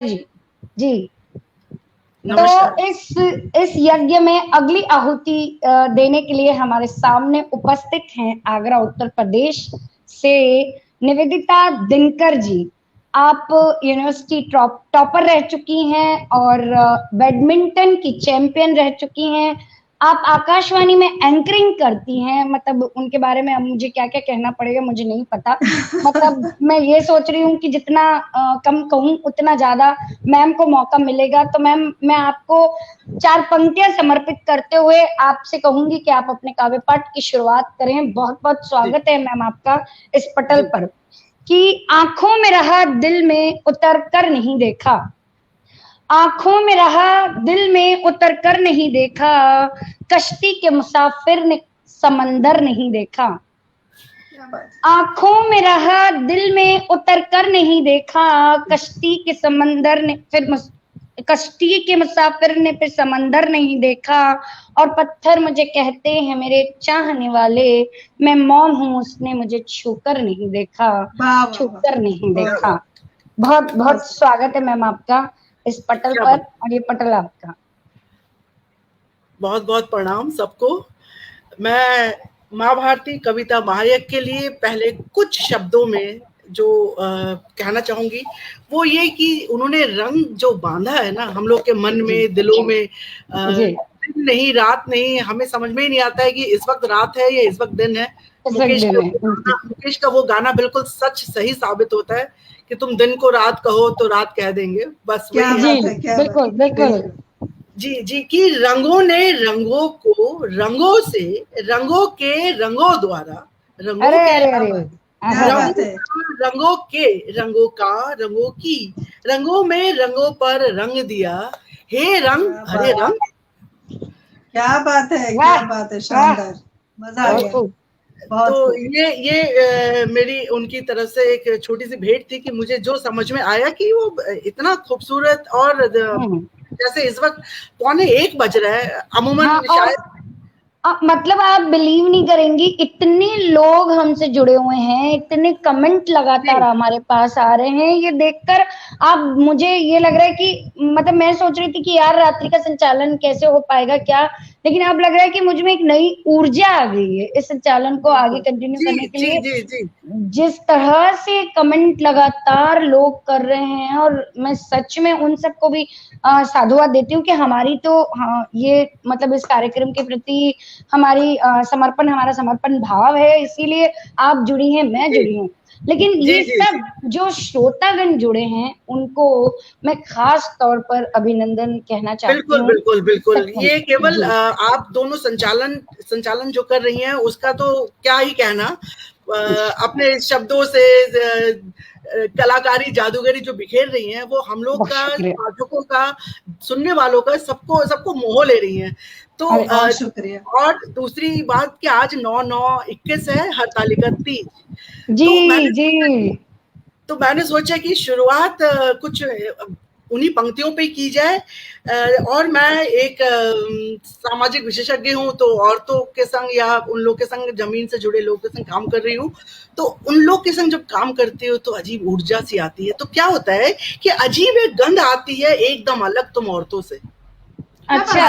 जी जी। नमस्कार। तो इस यज्ञ में अगली आहुति देने के लिए हमारे सामने उपस्थित हैं आगरा उत्तर प्रदेश से निवेदिता दिनकर जी। आप यूनिवर्सिटी टॉपर रह चुकी हैं और बैडमिंटन की चैंपियन रह चुकी हैं। आप आकाशवाणी में एंकरिंग करती हैं। मतलब उनके बारे में अब मुझे क्या क्या कहना पड़ेगा मुझे नहीं पता। मतलब मैं ये सोच रही हूँ कि जितना कम कहूँ उतना ज्यादा मैम को मौका मिलेगा। तो मैम मैं आपको 4 पंक्तियां समर्पित करते हुए आपसे कहूंगी कि आप अपने काव्य पाठ की शुरुआत करें। बहुत बहुत स्वागत है मैम आपका इस पटल पर। कि आंखों में रहा दिल में उतर कर नहीं देखा, आंखों में रहा दिल में उतर कर नहीं देखा, कश्ती के मुसाफिर ने समंदर नहीं देखा। आंखों में रहा दिल में उतर कर नहीं देखा, कश्ती के समंदर ने फिर कश्ती के मुसाफिर ने फिर समंदर नहीं देखा। और पत्थर मुझे कहते हैं मेरे चाहने वाले, मैं मौन हूँ उसने मुझे छूकर नहीं देखा, छूकर नहीं देखा। बहुत बहुत स्वागत है मैम आपका इस पटल पर और ये पटल आपका। बहुत बहुत प्रणाम सबको। मैं माँ भारती कविता महायज्ञ के लिए पहले कुछ शब्दों में जो कहना चाहूंगी वो ये कि उन्होंने रंग जो बांधा है ना हम लोग के मन में दिलों में, दिन नहीं रात नहीं, हमें समझ में ही नहीं आता है कि इस वक्त रात है या इस वक्त दिन है। मुकेश का वो गाना बिल्कुल सच सही साबित होता है कि तुम दिन को रात कहो तो रात कह देंगे। बस बिल्कुल बिल्कुल जी जी। कि रंगों ने रंगों को रंगों से, रंगों के रंगों द्वारा, रंगों के रंगों का रंगों की, रंगों में रंगों पर रंग दिया, हे रंग हरे रंग। क्या बात है, क्या बात है, शानदार, मजा आ गया। तो ये मेरी उनकी तरफ से एक छोटी सी भेंट थी कि मुझे जो समझ में आया कि वो इतना खूबसूरत और जैसे इस वक्त 12:45 बज रहा है अमूमन शायद मतलब आप बिलीव नहीं करेंगी इतने लोग हमसे जुड़े हुए हैं, इतने कमेंट लगातार हमारे पास आ रहे हैं। ये देखकर आप मुझे ये लग रहा है कि मतलब मैं सोच रही थी कि यार रात्रि का संचालन कैसे हो पाएगा क्या, लेकिन अब लग रहा है कि मुझ में एक नई ऊर्जा आ गई है इस संचालन को आगे कंटिन्यू करने के लिए। जिस तरह से कमेंट लगातार लोग कर रहे हैं और मैं सच में उन सबको भी साधुवाद देती हूँ कि हमारी तो ये मतलब इस कार्यक्रम के प्रति हमारा समर्पण भाव है, इसीलिए आप जुड़ी हैं, मैं जुड़ी हूँ। लेकिन ये सब जो श्रोतागण जुड़े हैं उनको मैं खास तौर पर अभिनंदन कहना चाहती हूँ। बिल्कुल बिल्कुल बिल्कुल। ये केवल आप दोनों संचालन जो कर रही हैं उसका तो क्या ही कहना, अपने शब्दों से कलाकारी जादूगरी जो बिखेर रही हैं वो हम लोग का, पाठकों का, सुनने वालों का, सबको मोह ले रही हैं। तो शुक्रिया। और दूसरी बात कि आज 9/9/21 है, हरतालिका तीज। तो मैंने सोचा कि शुरुआत कुछ उन्हीं पंक्तियों पे की जाए। और मैं एक सामाजिक विशेषज्ञ हूँ तो औरतों के संग या उन लोग के संग, जमीन से जुड़े लोगों के संग काम कर रही हूँ। तो उन लोग के संग जब काम करती हो तो अजीब ऊर्जा सी आती है। तो क्या होता है कि अजीब एक गंध आती है एकदम अलग तुम औरतों से। अच्छा,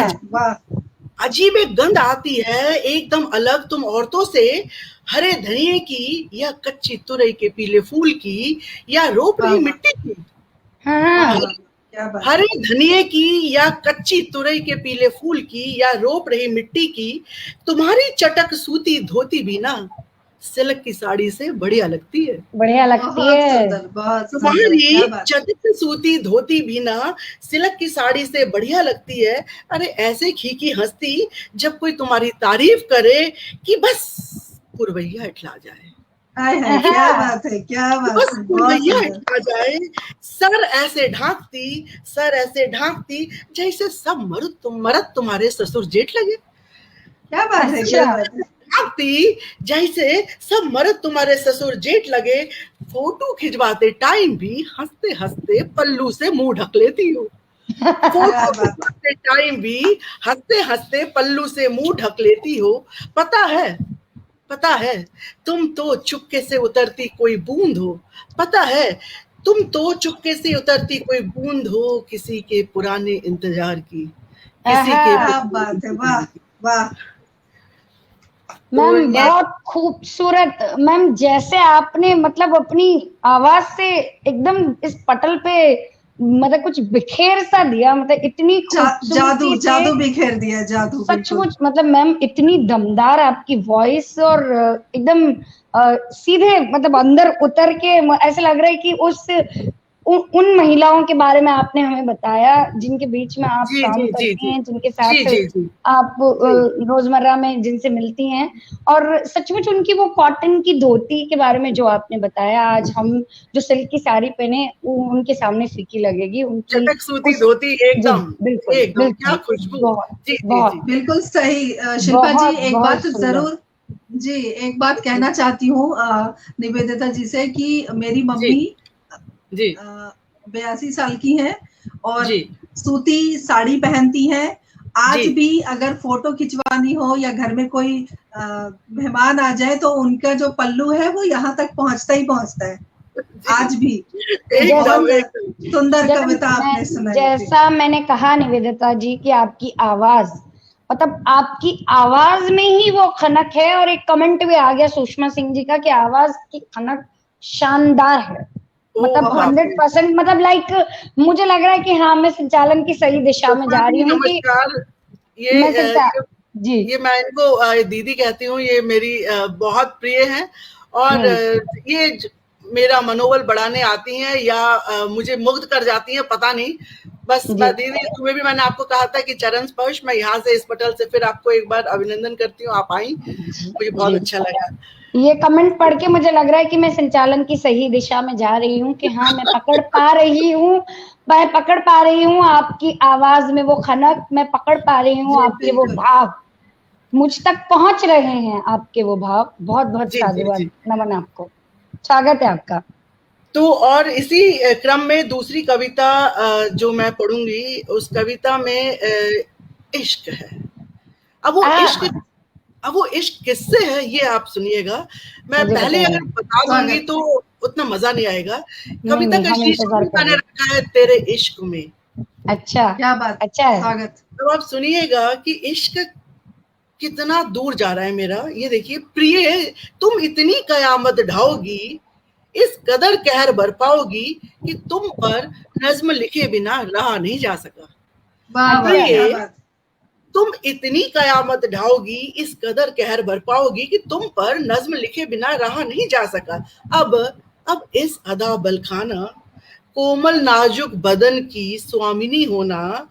अजीब एक गंध आती है एकदम अलग तुम औरतों से, हरे धनिये की या कच्ची तुरई के पीले फूल की या रोप रही मिट्टी की। हरे धनिये की या कच्ची तुरई के पीले फूल की या रोप रही मिट्टी की, तुम्हारी चटक सूती धोती भी ना सिल्क की साड़ी से बढ़िया लगती है। बढ़िया लगती है। तुम्हारी चटक सूती धोती भी ना सिल्क की साड़ी से बढ़िया लगती है। अरे ऐसे खीकी हंसती जब कोई तुम्हारी तारीफ करे कि बस पुरवैया इठला जाए। क्या बात है, क्या बात है, बहुत जाए। सर ऐसे ढांकती जैसे सब मरद तुम्हारे ससुर जेठ लगे। क्या बात है, क्या बात है। ढांकती जैसे सब मर्द तुम्हारे ससुर जेठ लगे, फोटो खिंचवाते टाइम भी हंसते हंसते पल्लू से मुंह ढक लेती हो। फोटो खिंचवाते टाइम भी हंसते हंसते पल्लू से मुंह ढक लेती हो। पता है तुम तो चुपके से उतरती कोई बूंद हो। पता है तुम तो चुपके से उतरती कोई बूंद हो किसी के पुराने इंतजार की, किसी के क्या बात है, वाह वाह। मैम बहुत खूबसूरत मैम, जैसे आपने मतलब अपनी आवाज से एकदम इस पटल पे मतलब कुछ बिखेर सा दिया, मतलब इतनी जादू जादू बिखेर दिया, जादू सचमुच। मतलब मैम इतनी दमदार आपकी वॉइस, और एकदम सीधे मतलब अंदर उतर के ऐसे लग रहा है कि उन महिलाओं के बारे में आपने हमें बताया जिनके बीच में आप काम करती हैं, जिनके साथ आप रोजमर्रा में जिनसे मिलती हैं, और सचमुच उनकी वो कॉटन की धोती के बारे में जो आपने बताया, आज हम जो सिल्क की साड़ी पहने वो उनके सामने फीकी लगेगी, उनकी चटक सूती धोती एकदम बिल्कुल क्या खुशबू। बिल्कुल सही। शिल्पा जी एक बात जरूर जी, एक बात कहना चाहती हूँ निवेदिता जी से कि मेरी मम्मी 82 साल की हैं और सूती साड़ी पहनती हैं। आज भी अगर फोटो खिंचवानी हो या घर में कोई मेहमान आ जाए तो उनका जो पल्लू है वो यहाँ तक पहुंचता ही पहुंचता है आज भी। सुंदर कविता आपने सुनाई। जैसा मैंने कहा निवेदिता जी कि आपकी आवाज, मतलब आपकी आवाज में ही वो खनक है, और एक कमेंट भी आ गया सुषमा सिंह जी का कि आवाज की खनक शानदार है, मतलब 100%। मतलब लाइक मुझे लग रहा है कि हाँ मैं संचालन की सही दिशा में जा रही हूँ। ये मैं इनको दीदी कहती हूँ, ये मेरी बहुत प्रिय हैं, और ये मेरा मनोबल बढ़ाने आती हैं या मुझे मुग्ध कर जाती हैं, पता नहीं। बस दीदी तुम्हें भी मैंने आपको कहा था कि चरण स्पर्श, मैं यहाँ से इस पटल से फिर आपको एक बार अभिनंदन करती हूँ, आप आई, मुझे बहुत अच्छा लगा। ये कमेंट पढ़ के मुझे लग रहा है कि मैं संचालन की सही दिशा में जा रही हूँ, कि हाँ मैं पकड़ पा रही हूँ आपकी आवाज में वो खनक, मैं पकड़ पा रही हूँ आपके वो भाव, मुझ तक पहुंच रहे हैं आपके वो भाव। बहुत बहुत साधुवाद, नमन आपको, स्वागत है आपका। तो और इसी क्रम में दूसरी कविता जो मैं पढ़ूंगी, उस कविता में इश्क है। अब वो इश्क किससे है ये आप सुनिएगा। मैं पहले अगर बता दूंगी तो उतना मजा नहीं आएगा। कविता का शीर्षक मैंने रखा है तेरे इश्क में। अच्छा, क्या बात, अच्छा है। स्वागत। तो आप सुनिएगा कि इश्क कितना दूर जा रहा है मेरा। ये देखिए, प्रिय तुम इतनी कयामत ढाओगी, इस कदर कहर बरपाओगी कि तुम पर नज्म लिखे बिना रहा नहीं जा सका। प्रिय तुम इतनी कयामत ढाओगी, इस कदर कहर बरपाओगी कि तुम पर नज्म लिखे बिना रहा नहीं जा सका। अब इस अदा बलखाना, कोमल नाजुक बदन की स्वामिनी होना,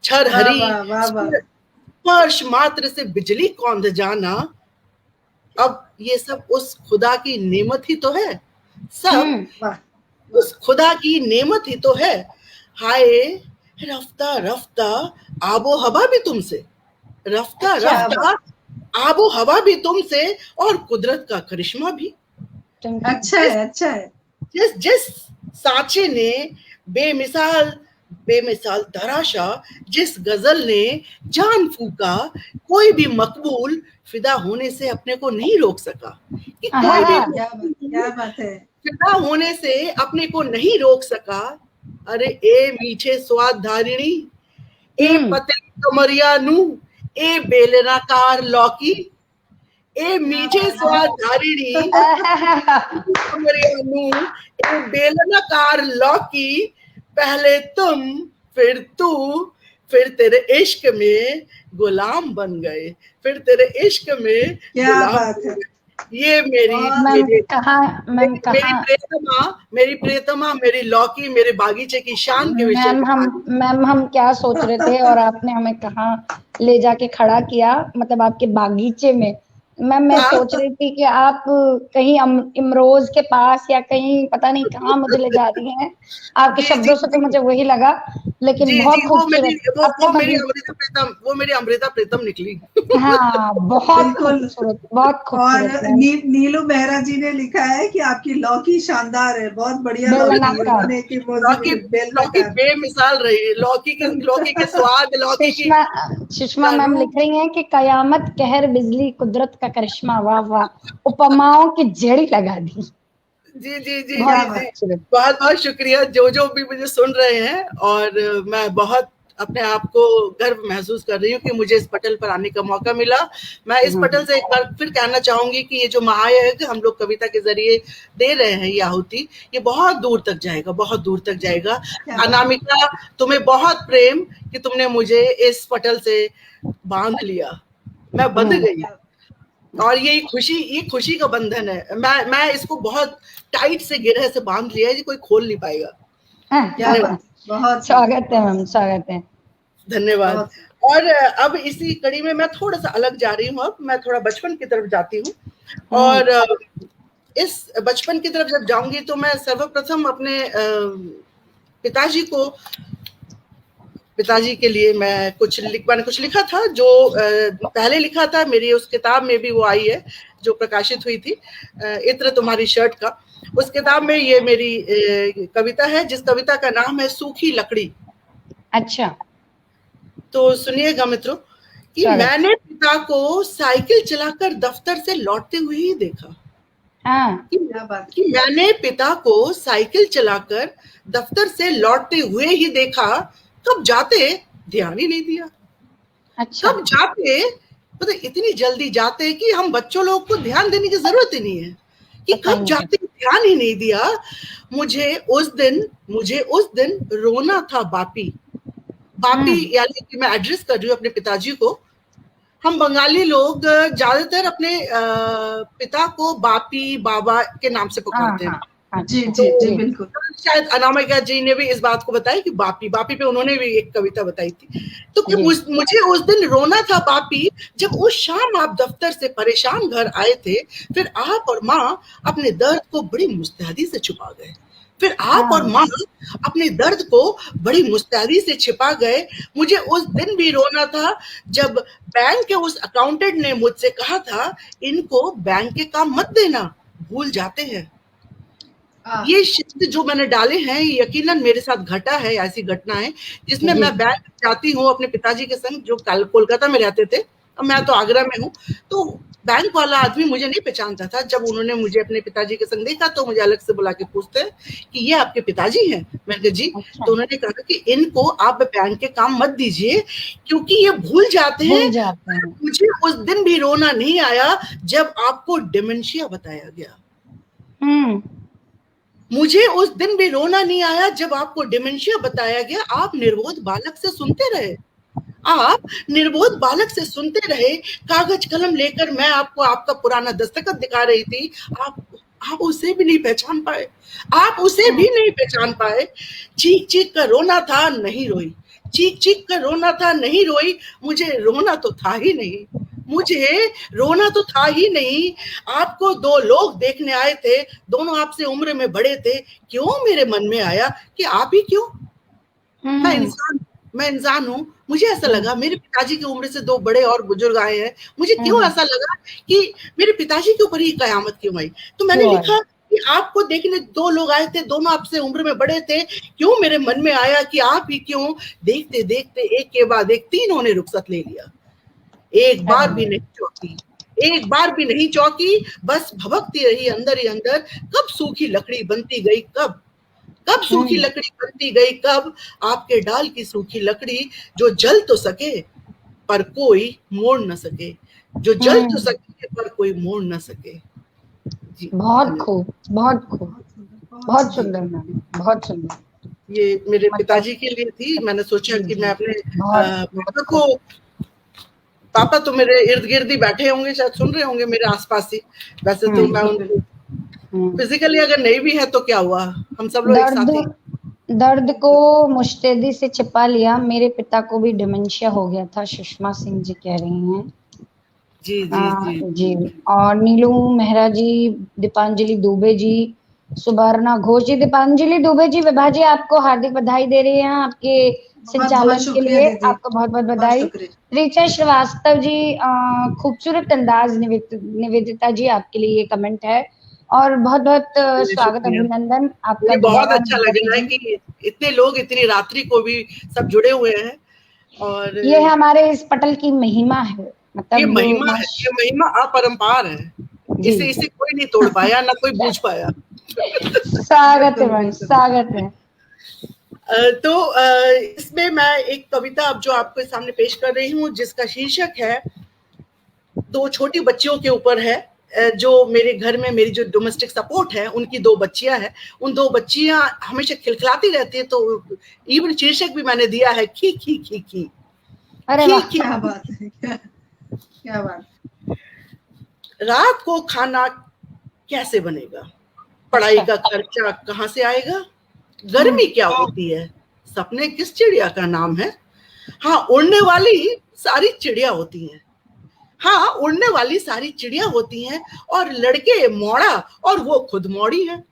छरहरी स्पर्श मात्र से बिजली कौंध जाना, अब ये सब उस खुदा की नेमत ही तो है, सब उस खुदा की नेमत ही तो है। हाय रफ्ता रफ्ता आबो हवा भी तुमसे, रफ्ता रफ्ता आबो हवा भी तुमसे, और कुदरत का करिश्मा भी। अच्छा है, अच्छा है। जिस साचे ने बेमिसाल तराशा, जिस गजल ने जान फूका, कोई भी मकबूल फिदा होने से अपने को नहीं रोक सका। कि कोई भी क्या बात है, फिदा होने से अपने को नहीं रोक सका। अरे ए मीठे स्वाद धारिणी, ए पतली कमरिया नू, ए बेलनाकार लौकी, ए मीठे स्वाद धारिणी कमरिया नू, ए बेलनाकार लौकी, पहले तुम फिर तू, फिर तेरे इश्क में गुलाम बन गए, फिर तेरे इश्क में क्या बात है। ये मेरी प्रियतमा, मेरी लौकी, मेरे बागीचे की शान के विषय। मैम हम क्या सोच रहे थे और आपने हमें कहाँ ले जाके खड़ा किया, मतलब आपके बागीचे में। मैम मैं सोच रही थी कि आप कहीं इमरोज के पास या कहीं पता नहीं कहाँ मुझे ले जा रही हैं। आपके शब्दों से तो मुझे वही लगा, लेकिन बहुत खूबसूरत। वो मेरी अमृता प्रीतम निकली। हाँ बहुत खूबसूरत, बहुत खूबसूरत। और नीलू मेहरा जी ने लिखा है कि आपकी लौकी शानदार है, बहुत बढ़िया लौकी बेमिसाल रही, लौकी के स्वाद, लौकी की। सुषमा मैम लिख रही हैं कि कयामत कहर बिजली कुदरत का करिश्मा, वाह वाह, उपमाओं की जड़ी लगा दी। जी जी जी बहुत जी, बहुत बहुत शुक्रिया जो भी मुझे सुन रहे हैं। और मैं बहुत अपने आप को गर्व महसूस कर रही हूँ कि मुझे इस पटल पर आने का मौका मिला। मैं इस पटल से एक बार फिर कहना चाहूंगी कि ये जो महायज्ञ हम लोग कविता के जरिए दे रहे हैं, ये आहुति, ये बहुत दूर तक जाएगा, बहुत दूर तक जाएगा। अनामिका, तुम्हें बहुत प्रेम कि तुमने मुझे इस पटल से बांध लिया, मैं बंध गई। और ये खुशी का बंधन है। मैं इसको बहुत टाइट से गिरह से बांध लिया है जी, कोई खोल नहीं पाएगा। बहुत स्वागत है मैम, स्वागत है, धन्यवाद। और अब इसी कड़ी में मैं थोड़ा सा अलग जा रही हूँ। अब मैं थोड़ा बचपन की तरफ जाती हूँ। और इस बचपन की तरफ जब जाऊंगी तो मैं सर्वप्रथम अपने पिताजी के लिए मैंने कुछ लिखा था, जो पहले लिखा था, मेरी उस किताब में भी वो आई है जो प्रकाशित हुई थी, इत्र तुम्हारी शर्ट का। उस किताब में ये मेरी कविता है, जिस कविता का नाम है सूखी लकड़ी। अच्छा, तो सुनिएगा मित्रों कि मैंने पिता को साइकिल चलाकर दफ्तर से लौटते हुए ही देखा। कि मैंने पिता को साइकिल चलाकर दफ्तर से लौटते हुए ही देखा, कब जाते ध्यान ही नहीं दिया। अच्छा। कब जाते, मतलब इतनी जल्दी जाते कि हम बच्चों लोग को ध्यान देने की जरूरत ही नहीं है कि कब जाते, ध्यान ही नहीं दिया। मुझे उस दिन रोना था बापी। बापी यानी कि मैं एड्रेस कर रही हूँ अपने पिताजी को। हम बंगाली लोग ज्यादातर अपने पिता को बापी, बाबा के नाम से पुकारते हैं। जी जी जी बिल्कुल। शायद अनामिका जी ने भी इस बात को बताया कि बापी पे उन्होंने भी एक कविता बताई थी। तो कि मुझे उस दिन रोना था बापी, जब उस शाम आप दफ्तर से परेशान घर आए थे। फिर आप और माँ अपने दर्द को बड़ी मुस्तैदी से छुपा गए। फिर आप और माँ अपने दर्द को बड़ी मुस्तैदी से छिपा गए। मुझे उस दिन भी रोना था जब बैंक के उस अकाउंटेंट ने मुझसे कहा था, इनको बैंक के काम मत देना, भूल जाते हैं। ये शब्द जो मैंने डाले हैं, यकीनन मेरे साथ घटा है, ऐसी घटना है जिसमें मैं बैंक जाती हूँ अपने पिताजी के संग, जो कोलकाता में रहते थे और मैं तो आगरा में हूँ। तो बैंक वाला आदमी मुझे नहीं पहचानता था। जब उन्होंने मुझे अपने पिताजी के संग देखा तो मुझे अलग से बुला के पूछते हैं कि ये आपके पिताजी हैं? मैंने कहा जी। तो उन्होंने कहा कि इनको आप बैंक के काम मत दीजिए क्योंकि ये भूल जाते हैं। मुझे उस दिन भी रोना नहीं आया जब आपको डिमेंशिया बताया गया। मुझे उस दिन भी रोना नहीं आया जब आपको डिमेंशिया बताया गया। आप निर्बोध बालक से सुनते रहे, आप निर्बोध बालक से सुनते रहे। कागज कलम लेकर मैं आपको आपका पुराना दस्तखत दिखा रही थी, आप उसे भी नहीं पहचान पाए, आप उसे भी नहीं पहचान पाए। चीख चीख कर रोना था, नहीं रोई। चीख चीख कर रोना था, नहीं रोई। मुझे रोना तो था ही नहीं, मुझे रोना तो था ही नहीं। आपको दो लोग देखने आए थे, दोनों आपसे उम्र में बड़े थे। क्यों मेरे मन में आया कि आप ही क्यों? मैं इंसान हूँ। मुझे ऐसा लगा मेरे पिताजी की उम्र से दो बड़े और बुजुर्ग आए हैं। मुझे क्यों ऐसा लगा कि मेरे पिताजी के ऊपर ही कयामत क्यों आई? तो मैंने लिखा कि आपको देखने दो लोग आए थे, दोनों आपसे उम्र में बड़े थे। क्यों मेरे मन में आया कि आप ही क्यों? देखते देखते एक के बाद एक तीनों ने रुखसत ले लिया। एक बार भी नहीं चौंकी, एक बार भी नहीं चौंकी, बस भभकती रही अंदर ही अंदर। कब सूखी लकड़ी बनती गई, कब सूखी लकड़ी बनती गई, कब आपके डाल की सूखी लकड़ी जो जल तो सके पर कोई मोड़ न सके, जो जल तो सके पर कोई मोड़ न सके। जी, बहुत खूब, बहुत खूब, बहुत सुंदर मैम, बहुत सुंदर। ये मेरे पिताजी के लिए थी। मैंने सोचा कि मैं अपने पापा को, पापा तो मेरे इर्द गिर्द ही बैठे होंगे, शायद सुन रहे होंगे मेरे आसपास ही। वैसे तो मैं उनको फिजिकली अगर नहीं भी है तो क्या हुआ, हम सब लोग एक साथ ही। दर्द को मुस्तैदी से छिपा लिया। मेरे पिता को भी डिमेंशिया हो गया था, सुषमा सिंह जी कह रही हैं। जी जी जी। और नीलू मेहरा जी, दीपांजलि दुबे जी, सुवर्णा घोष जी, दीपांजलि दुबे जी, विभा जी आपको हार्दिक बधाई दे रही हैं आपके संचालन के लिए, आपको बहुत बहुत बधाई। ऋचा श्रीवास्तव जी, खूबसूरत अंदाज। निवेदिता जी आपके लिए ये कमेंट है और बहुत बहुत स्वागत, अभिनंदन आपका। बहुत अच्छा लग रहा है कि इतने लोग इतनी रात्रि को भी सब जुड़े हुए हैं। और ये हमारे इस पटल की महिमा है, मतलब ये महिमा अपरंपार है। इसे कोई नहीं तोड़ पाया, ना कोई बूझ पाया। स्वागत है मैम, स्वागत है। तो इसमें मैं एक कविता अब जो आपके सामने पेश कर रही हूँ, जिसका शीर्षक है दो छोटी बच्चियों के ऊपर है। जो मेरे घर में मेरी जो डोमेस्टिक सपोर्ट है, उनकी दो बच्चियां हैं, उन दो बच्चियां हमेशा खिलखिलाती रहती है, तो इवन शीर्षक भी मैंने दिया है खी खी खी खी। अरे खी, वाह, खी, क्या बात है, क्या बात। रात को खाना कैसे बनेगा, पढ़ाई का खर्चा कहाँ से आएगा, गर्मी क्या होती है, सपने किस चिड़िया का नाम है। हाँ, उड़ने वाली सारी चिड़िया होती हैं, हाँ उड़ने वाली सारी चिड़िया होती हैं, और लड़के मौड़ा और वो खुद मौड़ी है।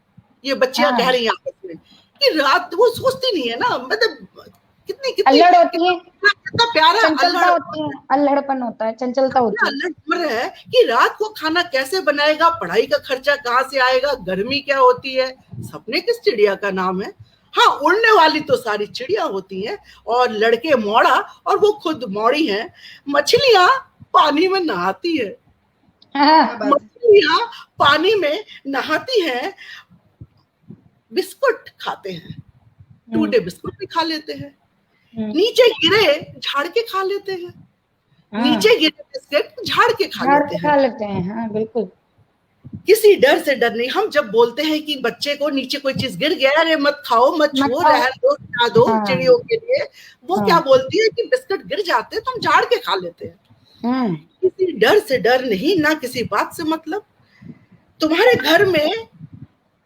ये बच्चियां कह रही हैं आपस में कि रात वो सोचती नहीं है ना, मतलब कितनी कितनी अल्लड़ होती है, कितना प्यारा चंचलता होती है, अल्लड़पन होता है, चंचलता होती है। अल्लड़ है कि रात को खाना कैसे बनाएगा, पढ़ाई का खर्चा कहाँ से आएगा, गर्मी क्या होती है, सपने किस चिड़िया का नाम है। हाँ, उड़ने वाली तो सारी चिड़िया होती हैं, और लड़के मौड़ा और वो खुद मौड़ी हैं। मछलियां पानी में नहाती है, मछलियां पानी में नहाती हैं, बिस्कुट खाते हैं, टूटे बिस्कुट भी खा लेते हैं, नीचे गिरे झाड़ के खा लेते हैं, नीचे गिरे बिस्कुट झाड़ के खा लेते हैं। हाँ बिल्कुल। किसी डर से डर नहीं। हम जब बोलते हैं कि बच्चे को नीचे कोई चीज गिर गया, अरे मत खाओ, मत छुओ, रहने दो, हटा दो चिड़ियों के लिए, वो क्या बोलती है कि बिस्कुट गिर जाते हैं तो हम झाड़ के खा लेते हैं। किसी डर से डर नहीं, ना किसी बात से मतलब। तुम्हारे घर में,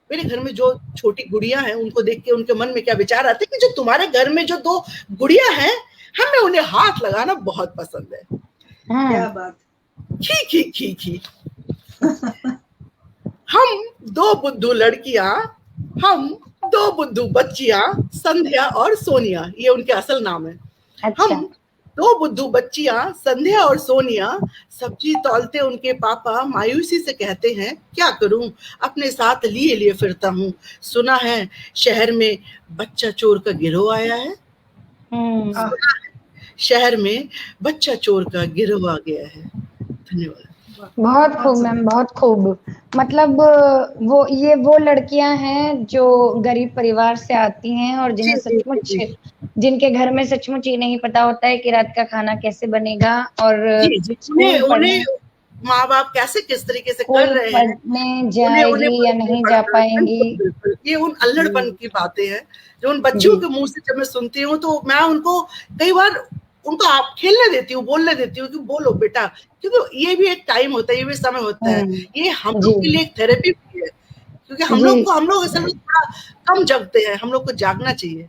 मेरे घर में जो छोटी गुड़िया हैं, उनको देख के उनके मन में क्या विचार आते हैं कि जो तुम्हारे घर में जो दो गुड़िया हैं, हमें उन्हें हाथ लगाना बहुत पसंद है। क्या बात। खी खी खी खी। हम दो बुद्धू लड़कियां, हम दो बुद्धू बच्चियां, संध्या और सोनिया, ये उनके असल नाम है। अच्छा। हम दो बुद्धू बच्चियां, संध्या और सोनिया, सब्जी तौलते उनके पापा मायूसी से कहते हैं, क्या करूं, अपने साथ लिए लिए फिरता हूं, सुना है शहर में बच्चा चोर का गिरोह आया है। सुना है शहर में बच्चा चोर का गिरोह आ गया है। धन्यवाद। बहुत खूब मैम, बहुत खूब। मतलब वो लड़कियां हैं जो गरीब परिवार से आती हैं और जिन्हें सचमुच, जिनके घर में सचमुच ये नहीं पता होता है कि रात का खाना कैसे बनेगा, और उन्हें माँ बाप कैसे किस तरीके से कर रहे हैं, पढ़ने जाएगी या नहीं जा पाएंगी। ये उन अल्लड़पन की बातें हैं जो उन बच्चों के मुंह से जब मैं सुनती हूँ, तो मैं उनको कई बार उनको आप खेलने देती हूँ, बोलने देती हूँ कि बोलो बेटा, क्योंकि ये भी एक टाइम होता है, ये भी समय होता है, ये हम लोग के लिए एक थेरेपी भी है, क्योंकि हम लोग असल में थोड़ा कम जगते हैं, हम लोग को जागना चाहिए।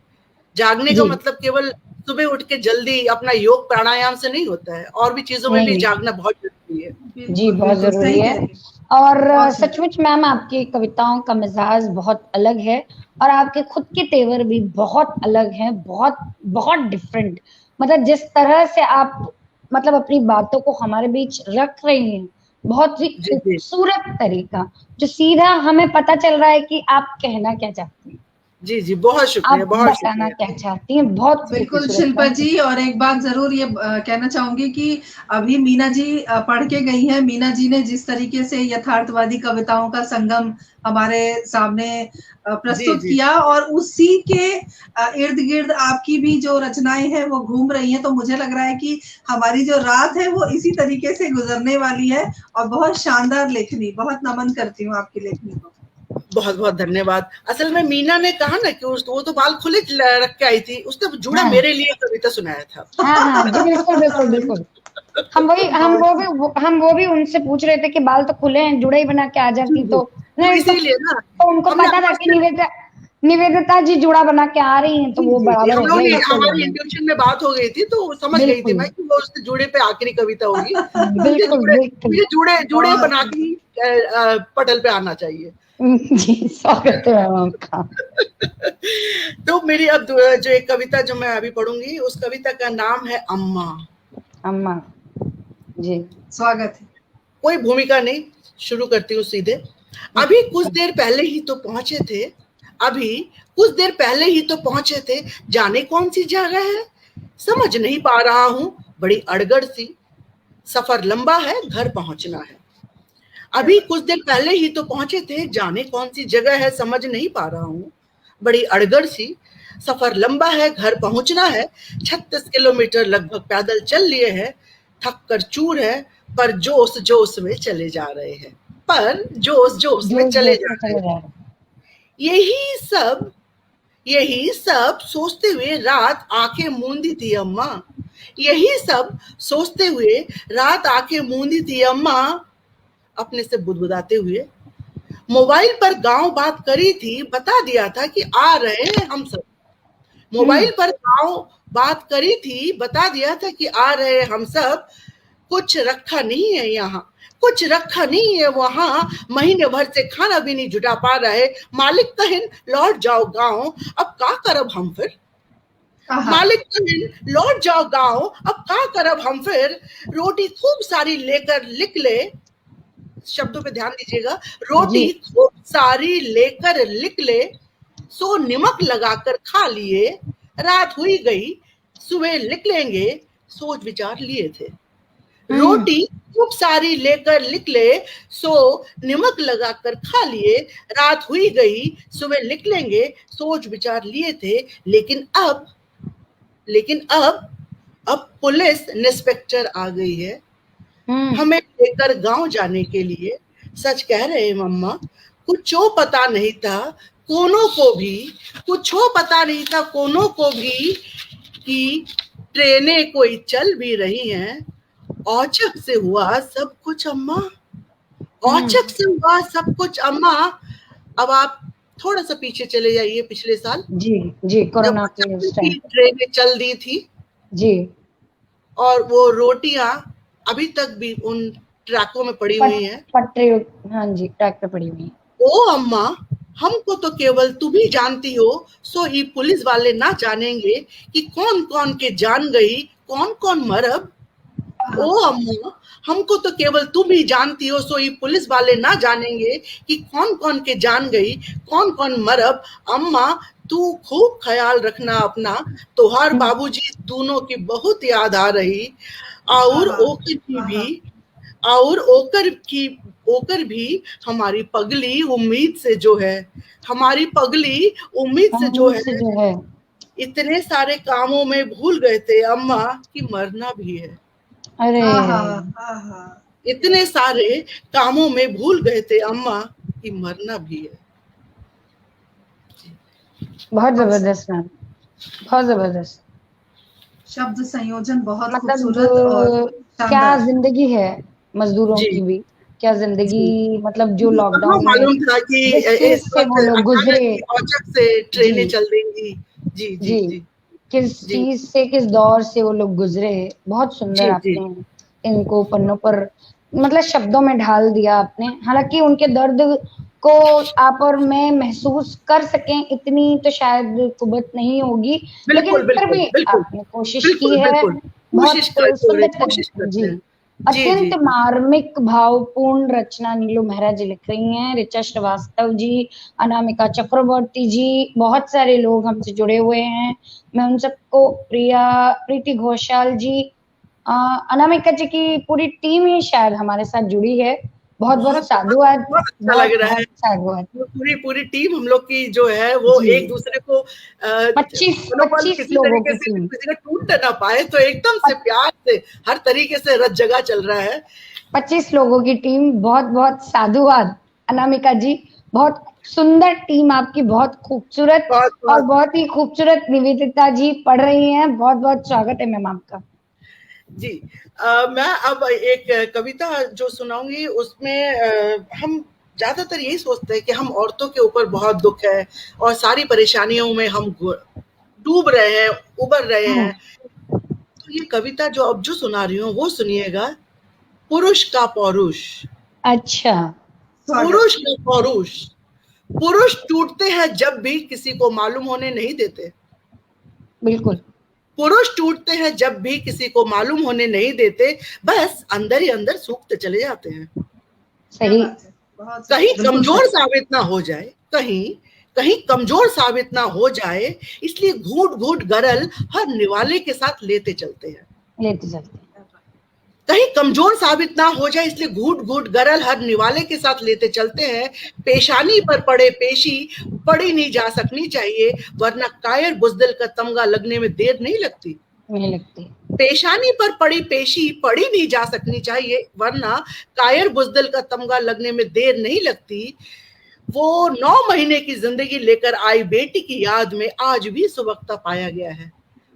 जागने का मतलब केवल सुबह उठ के जल्दी अपना योग प्राणायाम से नहीं होता है, और भी चीजों में भी जागना बहुत जरूरी है। जी बहुत जरूरी है। और सचमुच मैम आपकी कविताओं का मिजाज बहुत अलग है, और आपके खुद के तेवर भी बहुत अलग हैं, बहुत बहुत डिफरेंट। मतलब जिस तरह से आप मतलब अपनी बातों को हमारे बीच रख रही हैं, बहुत ही खूबसूरत तरीका, जो सीधा हमें पता चल रहा है कि आप कहना क्या चाहती हैं। जी जी, बहुत शुक्रिया, बहुत बताना क्या चाहती हैं। बहुत बिल्कुल शिल्पा जी, और एक बात जरूर ये कहना चाहूंगी कि अभी मीना जी पढ़ के गई हैं, मीना जी ने जिस तरीके से यथार्थवादी कविताओं का संगम हमारे सामने प्रस्तुत किया, और उसी के इर्द गिर्द आपकी भी जो रचनाएं हैं वो घूम रही हैं, तो मुझे लग रहा है कि हमारी जो रात है वो इसी तरीके से गुजरने वाली है। और बहुत शानदार लेखनी, बहुत नमन करती हूँ आपकी लेखनी को। बहुत बहुत धन्यवाद। असल में मीना ने कहा ना कि वो तो बाल खुले रख के आई थी, उसने जुड़ा मेरे लिए कविता सुनाया था। हाँ, बिल्कुल बिल्कुल बिल्कुल। हम वो भी उनसे पूछ रहे थे कि बाल तो खुले हैं, जुड़ा ही बना के आ जाती, तो इसीलिए ना तो उनको पता था कि निवेदिता जी जुड़ा बना के आ रही हैं, तो वो बराबर हमारी इंट्यूशन में बात हो गई थी, तो समझ गई थी मैं कि वो उसके जुड़े पे आखिरी कविता होगी। मुझे जुड़े बना के पटल पे आना चाहिए। जी स्वागत है आपका। तो मेरी अब जो एक कविता जो मैं अभी पढ़ूंगी, उस कविता का नाम है अम्मा। अम्मा जी, स्वागत है। कोई भूमिका नहीं, शुरू करती हूँ सीधे। अभी कुछ देर पहले ही तो पहुंचे थे, अभी कुछ देर पहले ही तो पहुंचे थे, जाने कौन सी जगह है, समझ नहीं पा रहा हूँ, बड़ी अड़गड़ सी, सफर लंबा है, घर पहुंचना है। अभी कुछ दिन पहले ही तो पहुंचे थे, जाने कौन सी जगह है समझ नहीं पा रहा हूँ, बड़ी अड़गड़ सी, सफर लंबा है, घर पहुंचना है, 36 किलोमीटर लगभग पैदल चल लिए हैं, थक कर चूर है, पर जोश जोश में चले जा रहे हैं, पर जोश जोश में चले जा रहे हैं। यही सब सोचते हुए रात आंखें मूंदी थी अम्मा, यही सब सोचते हुए रात आंखें मूंदी थी अम्मा, अपने से बुदबुदाते हुए। मोबाइल पर गांव बात करी थी, बता दिया था कि आ रहे हैं हम सब। मोबाइल पर गांव बात करी थी, बता दिया था कि आ रहे हैं हम सब। कुछ रखा नहीं है यहाँ, कुछ रखा नहीं है वहां, महीने भर से खाना भी नहीं जुटा पा रहे। मालिक कहिन लौट जाओ गांव, अब का करब हम फिर। मालिक कहिन लौट जाओ गांव, अब का करब हम फिर। रोटी खूब सारी लेकर निकले, शब्दों पे ध्यान दीजिएगा, रोटी खूब सारी लेकर निकले, सो नमक लगाकर खा लिए। रात हुई गई, सुबह निकलेंगे, सोच विचार लिए थे। रोटी खूब सारी लेकर निकले, सो नमक लगाकर खा लिए। रात हुई गई, सुबह निकलेंगे, सोच विचार लिए थे। लेकिन अब पुलिस इंस्पेक्टर आ गई है हमें लेकर गांव जाने के लिए। सच कह रहे हैं मम्मा, कुछो पता नहीं था कोनों को भी, कुछो पता नहीं था कोनों को भी कि ट्रेनें कोई चल भी रही हैं। औचक से हुआ सब कुछ अम्मा, औचक से हुआ सब कुछ अम्मा। अब आप थोड़ा सा पीछे चले जाइए, पिछले साल जी कोरोना के उस टाइम ट्रेनें चल दी थी जी, और वो रोटियां अभी तक भी उन ट्रैकों में पड़ी हुई हैं, पटरी, हाँ जी ट्रैक पे पड़ी हुई है। ओ अम्मा, हमको तो केवल तुम ही जानती हो, सो ये पुलिस वाले ना जानेंगे कि कौन कौन के जान गई, कौन कौन मरब। ओ अम्मा, हमको तो केवल तुम ही जानती हो, सो ये पुलिस वाले ना जानेंगे कि कौन कौन के जान गई, कौन कौन मरब। अम्मा तू खूब ख्याल रखना अपना, तोहार बाबूजी दोनों की बहुत याद आ रही। ओकर भी हमारी पगली उम्मीद से जो है, हमारी पगली उम्मीद से जो है, इतने सारे कामों में भूल गए थे अम्मा कि मरना भी है। अरे इतने सारे कामों में भूल गए थे अम्मा कि मरना भी है। बहुत जबरदस्त मैम, बहुत जबरदस्त शब्द संयोजन, बहुत मतलब खूबसूरत और क्या जिंदगी है मजदूरों की भी, क्या जिंदगी, मतलब जो लॉकडाउन मालूम था कि इस से वो लोग गुजरे, औचक से ट्रेनें चल देंगी। जी जी जी, किस चीज से, किस दौर से वो लोग गुजरे। बहुत सुंदर आपने इनको पन्नों पर, मतलब शब्दों में ढाल दिया आपने। हालांकि उनके दर्द को आप और मैं महसूस कर सकें इतनी तो शायद कुवत नहीं होगी, लेकिन फिर भी आपने कोशिश की है, बहुत सुंदर जी। अत्यंत मार्मिक भावपूर्ण रचना नीलू मेहरा जी लिख रही हैं, ऋचा श्रीवास्तव जी, अनामिका चक्रवर्ती जी, बहुत सारे लोग हमसे जुड़े हुए हैं। मैं उन सबको, प्रीति घोषाल जी, अनामिका जी की पूरी टीम ही शायद हमारे साथ जुड़ी है। बहुत बहुत साधुवाद, अच्छा लग रहा है। साधुवाद, पूरी टीम हम लोग की जो है वो एक दूसरे को 25 लोगों की टीम, किसी ने टूट ना पाए, तो एकदम से प्यार से हर तरीके से रच जगह चल रहा है। 25 लोगों की टीम, बहुत बहुत साधुवाद अनामिका जी, बहुत सुंदर टीम आपकी, बहुत खूबसूरत, और बहुत ही खूबसूरत निवेदिता जी पढ़ रही हैं। बहुत बहुत स्वागत है मैम आपका। जी मैं अब एक कविता जो सुनाऊंगी, उसमें हम ज्यादातर यही सोचते हैं कि हम औरतों के ऊपर बहुत दुख है और सारी परेशानियों में हम डूब रहे हैं, उबर रहे हैं। तो ये कविता जो अब जो सुना रही हूँ वो सुनिएगा, पुरुष का पौरुष। अच्छा, पुरुष का पौरुष। पुरुष टूटते हैं जब भी किसी को मालूम होने नहीं देते। बिल्कुल, पुरुष टूटते हैं जब भी किसी को मालूम होने नहीं देते, बस अंदर ही अंदर सूखते चले जाते हैं। सही, कहीं कमजोर साबित ना हो जाए, कहीं कमजोर साबित ना हो जाए, इसलिए घूट घूट गरल हर निवाले के साथ लेते चलते हैं। कहीं कमजोर साबित ना हो जाए, इसलिए घूट घूट गरल हर निवाले के साथ लेते चलते हैं। पेशानी पर पड़े पेशी पड़ी नहीं जा सकनी चाहिए, वरना कायर बुजदिल का तमगा लगने में देर नहीं लगती। पेशानी पर पड़ी पेशी पड़ी नहीं जा सकनी चाहिए, वरना कायर बुजदिल का तमगा लगने में देर नहीं लगती। वो 9 महीने की जिंदगी लेकर आई बेटी की याद में आज भी सुबकता पाया गया है।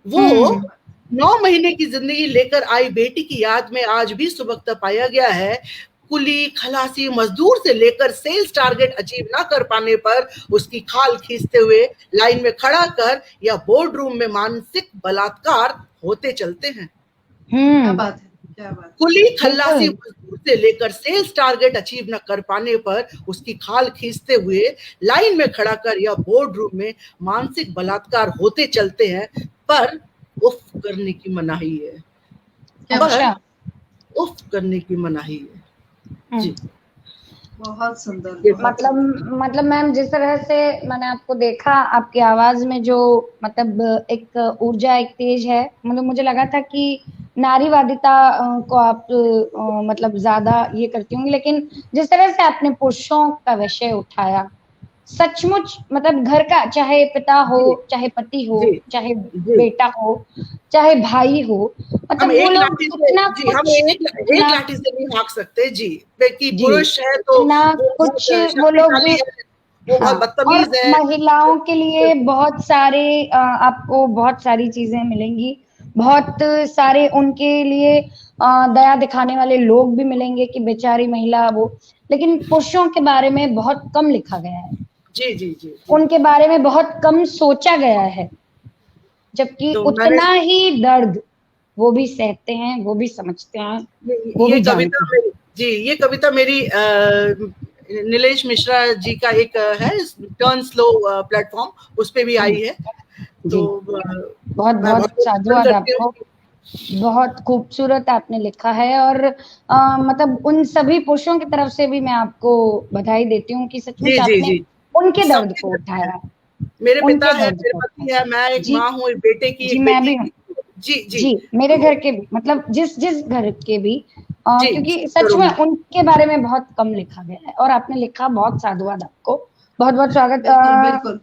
वो 9 महीने की जिंदगी लेकर आई बेटी की याद में आज भी सुबकता पाया गया है। कुली खलासी मजदूर से लेकर सेल्स टारगेट अचीव ना कर पाने पर उसकी खाल खींचते हुए लाइन में खड़ा कर या बोर्ड रूम में मानसिक बलात्कार होते चलते हैं। क्या बात है, क्या बात। कुली खलासी मजदूर से लेकर सेल्स टारगेट अचीव न कर पाने पर उसकी खाल खींचते हुए लाइन में खड़ा कर या बोर्ड रूम में मानसिक बलात्कार होते चलते हैं, पर उफ करने की मनाही है। पर उफ करने की मनाही है। जी, बहुत सुंदर। मतलब मैम, जिस तरह से मैंने आपको देखा, आपकी आवाज में जो मतलब एक ऊर्जा, एक तेज है, मतलब मुझे लगा था कि नारीवादिता को आप मतलब ज्यादा ये करती होंगी, लेकिन जिस तरह से आपने पुरुषों का विषय उठाया, सचमुच मतलब घर का, चाहे पिता हो, चाहे पति हो, चाहे बेटा हो, चाहे भाई हो, मतलब वो लोग इतना कुछ, हम एक लाठी से नहीं भाग सकते जी, कि पुरुष है तो कुछ वो लोग बदतमीज है। महिलाओं के लिए बहुत सारे आपको बहुत सारी चीजें मिलेंगी, बहुत सारे उनके लिए दया दिखाने वाले लोग भी मिलेंगे कि बेचारी महिला वो, लेकिन पुरुषों के बारे में बहुत कम लिखा गया है। जी जी जी, उनके बारे में बहुत कम सोचा गया है, जबकि तो उतना ही दर्द वो भी सहते हैं, वो भी समझते हैं, वो भी जानते हैं। जी, ये कविता मेरी नीलेश मिश्रा जी का एक है टर्न स्लो प्लेटफॉर्म, उस पे भी आई है। तो बहुत बहुत साधुवाद आपको, बहुत खूबसूरत आपने लिखा है। और मतलब उन सभी पुरुषों की तरफ से भी मैं आपको बधाई देती हूँ कि सचमुच आपने उनके दर्द को उठाया। मेरे पिता है, मेरे पति है, मैं एक माँ हूँ, एक बेटे की, जी मैं भी हूँ। जी मेरे घर के भी, मतलब जिस घर के भी, क्योंकि सच में उनके बारे में बहुत कम लिखा गया है, और आपने लिखा, बहुत साधुवाद आपको, बहुत बहुत स्वागत। बिल्कुल।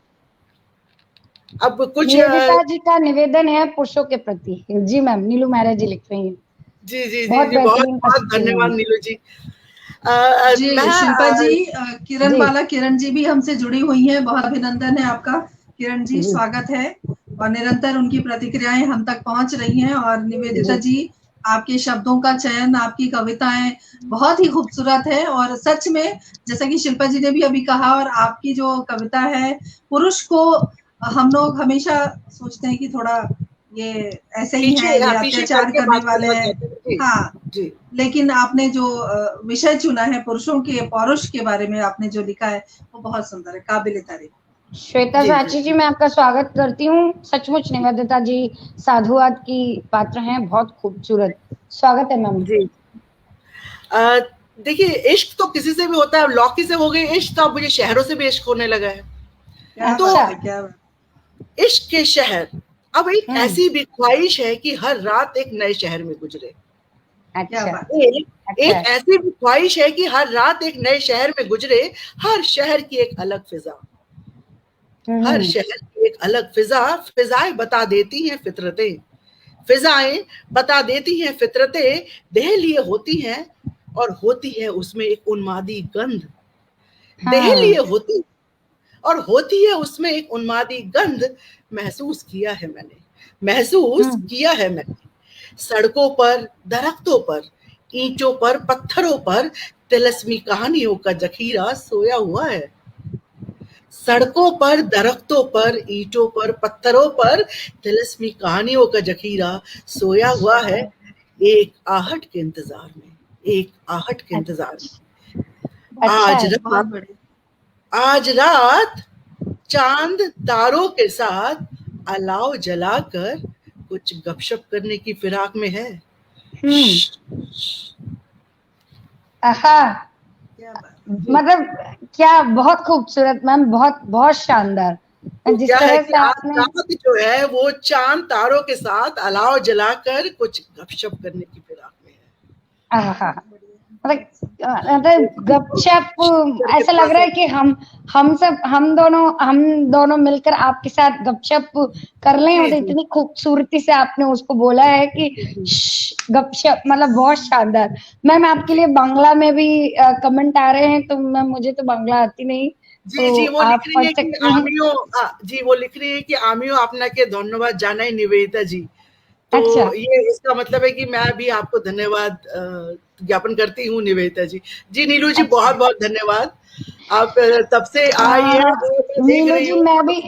अब कुछ निवेदिता जी का निवेदन है पुरुषों के प्रति। जी मैम, नीलू महाराज जी लिख रही हैं। जी जी जी, बहुत धन्यवाद नीलू जी। जी शिल्पा जी, किरण वाला किरण जी भी हमसे जुड़ी हुई हैं, बहुत अभिनंदन है आपका किरण जी, स्वागत है। और निरंतर उनकी प्रतिक्रियाएं हम तक पहुंच रही हैं। और निवेदिता जी, आपके शब्दों का चयन, आपकी कविताएं बहुत ही खूबसूरत है, और सच में जैसा कि शिल्पा जी ने भी अभी कहा, और आपकी जो कविता है, पुरुष को हम लोग हमेशा सोचते हैं कि थोड़ा ये ऐसे ही है, ये अत्याचार करने वाले हैं, हाँ जी, लेकिन आपने जो विषय चुना है पुरुषों के, पौरुष के बारे में आपने जो लिखा है, वो बहुत सुंदर है, काबिल तारीफ। श्वेता साची जी, मैं आपका स्वागत करती हूँ। सचमुच निवेदिता जी साधुवाद की पात्र हैं, बहुत खूबसूरत, स्वागत है मैम जी। देखिए, इश्क तो किसी से भी होता है, लौकी से हो गई इश्क, तो अब मुझे शहरों से भी इश्क होने लगा है। तो इश्क के शहर, अब एक ऐसी भी ख्वाहिश है कि हर रात एक नए शहर में गुजरे। एक ऐसी भी ख्वाहिश है कि हर रात एक नए शहर में गुजरे, हर शहर की एक अलग फिजा, हर शहर की एक अलग फिजा, फिजाएं बता देती हैं फितरतें, फिजाएं बता देती हैं फितरतें, देह लिए होती हैं और होती है उसमें एक उन्मादी गंध, देह लिए होती और होती है उसमें एक उन्मादी गंध। महसूस किया है मैंने, महसूस किया है मैंने, सड़कों पर, दरख्तों पर, ईंटों पर, पत्थरों पर तिलस्मी कहानियों का जखीरा सोया हुआ है। सड़कों पर, दरख्तों पर, ईंटों पर, पत्थरों पर तिलस्मी कहानियों का जखीरा सोया हुआ है, एक आहट के इंतजार में, एक आहट के इंतजार में। आज रात चांद तारों के साथ अलाव जलाकर कुछ गपशप करने की फिराक में है। मतलब क्या, बहुत खूबसूरत मैम, बहुत बहुत शानदार। जिस तरह से आपने जो है वो चांद तारों के साथ अलाव जलाकर कुछ गपशप करने की फिराक में है। आहा, मतलब गपशप ऐसा लग रहा है कि हम दोनों मिलकर आपके साथ गपशप कर लें। और इतनी खूबसूरती से आपने उसको बोला है कि गपशप, मतलब बहुत शानदार। मैम आपके लिए बांग्ला में भी कमेंट आ रहे हैं, तो मैम मुझे तो बांग्ला आती नहीं, जी जी, वो लिख रही है कि आमियो, जी वो लिख रही है कि आमियो अपना के धन्यवाद जाना निवेदिता जी। तो अच्छा, ये इसका मतलब है कि मैं भी आपको धन्यवाद ज्ञापन करती हूँ निवेदिता जी। जी नीलू जी, अच्छा, बहुत बहुत धन्यवाद, आप तब से आई है। नीलू जी,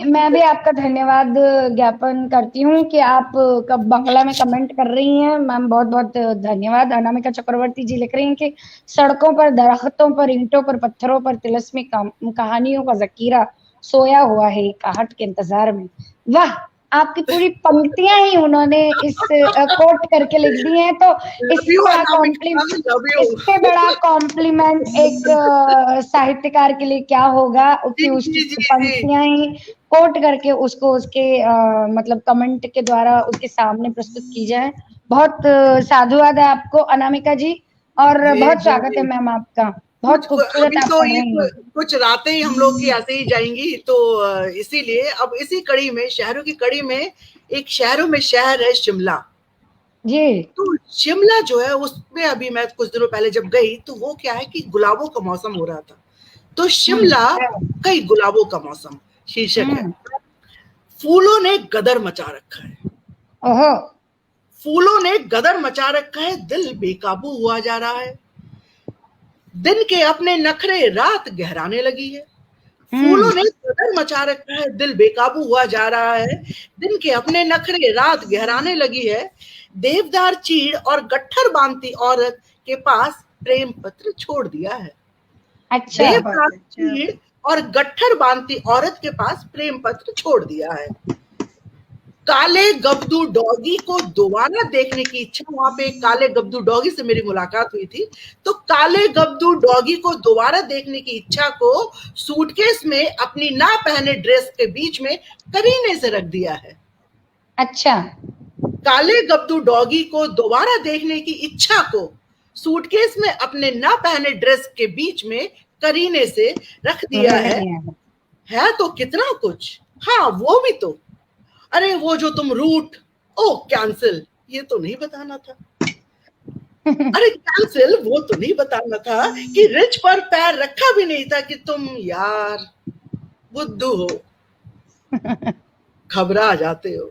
मैं भी आपका धन्यवाद ज्ञापन करती हूँ कि आप कब बांग्ला में कमेंट कर रही हैं। मैम बहुत बहुत धन्यवाद। अनामिका चक्रवर्ती जी लिख रही हैं कि सड़कों पर, दरख्तों पर, ईंटों पर, पत्थरों पर तिलस्मी कहानियों का जकीरा सोया हुआ है कहट के इंतजार में। वाह, आपकी पूरी पंक्तियां ही उन्होंने इस कोट करके लिख दी हैं। तो इससे बड़ा कॉम्प्लीमेंट एक साहित्यकार के लिए क्या होगा कि उसकी पंक्तियां ही कोट करके उसको उसके मतलब कमेंट के द्वारा उसके सामने प्रस्तुत की जाए। बहुत साधुवाद है आपको अनामिका जी, और बहुत स्वागत है मैम आपका। बहुत खूबसूरत आप तो ये कुछ रातें ही हम लोग की ऐसे ही जाएंगी, तो इसीलिए अब इसी कड़ी में, शहरों की कड़ी में, एक शहरों में शहर है शिमला जी। तो शिमला जो है उसमें अभी मैं कुछ दिनों पहले जब गई तो वो क्या है कि गुलाबों का मौसम हो रहा था। तो शिमला कई गुलाबों का मौसम शीर्षक है। फूलों ने गदर मचा रखा है, ओहो, फूलों ने गदर मचा रखा है, दिल बेकाबू हुआ जा रहा है। दिन के अपने नखरे रात गहराने लगी है। फूलों ने गदर मचा रखा है, दिल बेकाबू हुआ जा रहा है। दिन के अपने नखरे रात गहराने लगी है। देवदार चीड़ और गट्ठर बांधती औरत के पास प्रेम पत्र छोड़ दिया है। अच्छा, देवदार चीड़ और गट्ठर बांधती औरत के पास प्रेम पत्र छोड़ दिया है। काले गब्दू डॉगी को दोबारा देखने की इच्छा, वहां पे काले गब्दू डॉगी से मेरी मुलाकात हुई थी, तो काले गब्दू डॉगी को दोबारा देखने की इच्छा को सूटकेस में अपनी ना पहने ड्रेस के बीच में करीने से रख दिया है। अच्छा, काले गब्दू डॉगी को दोबारा देखने की इच्छा को सूटकेस में अपने ना पहने ड्रेस के बीच में करीने से रख दिया है तो कितना कुछ। हाँ वो भी तो, अरे वो जो तुम रूट, ओ कैंसिल, ये तो नहीं बताना था। अरे कैंसिल, वो तो नहीं बताना था कि रिच पर पैर रखा भी नहीं था कि तुम यार बुद्धू हो, घबरा जाते हो।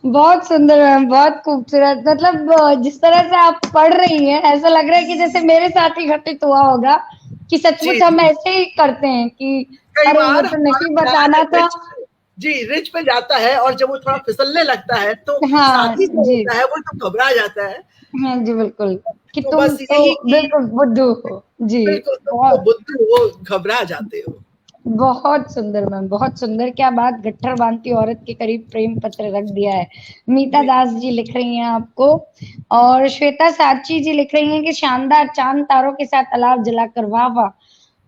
बहुत सुंदर मैम, बहुत खूबसूरत। मतलब जिस तरह से आप पढ़ रही हैं ऐसा लग रहा है कि जैसे मेरे साथ ही घटित हुआ होगा, कि सचमुच हम ऐसे ही करते हैं कि अरे वो तो नहीं बताना था। जी, रिच पे जाता है और जब वो थोड़ा फिसलने लगता है तो साथी जो होता है वो तो घबरा जाता है। हाँ जी बिल्कुल, कि तो तुम तो बिल्कुल बुद्धू हो। जी बिल्कुल, तुम बुद्धू हो, घबरा जाते हो। बहुत सुंदर मैम, बहुत सुंदर। क्या बात, गट्ठर बांधती औरत के करीब प्रेम पत्र रख दिया है। मीता दास जी लिख रही हैं आपको, और श्वेता साची जी लिख रही हैं कि शानदार, चांद तारों के साथ अलाव जलाकर, वाह वाह।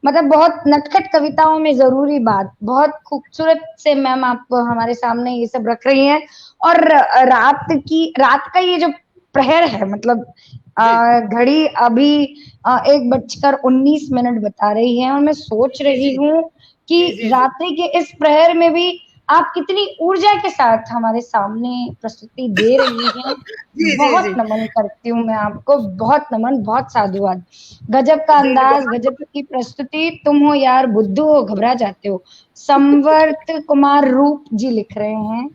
मतलब बहुत नटखट कविताओं में जरूरी बात, बहुत खूबसूरत से मैम आप हमारे सामने ये सब रख रही हैं। और रात का ये जो प्रहर है, मतलब घड़ी अभी 1:19 बता रही है, और मैं सोच रही हूँ कि रात्रि के इस प्रहर में भी आप कितनी ऊर्जा के साथ हमारे सामने प्रस्तुति दे रही हैं। बहुत नमन करती हूँ मैं आपको, बहुत नमन, बहुत साधुवाद। गजब का अंदाज, गजब की प्रस्तुति, तुम हो यार बुद्धू हो, घबरा जाते हो। संवर्त कुमार रूप जी लिख रहे हैं,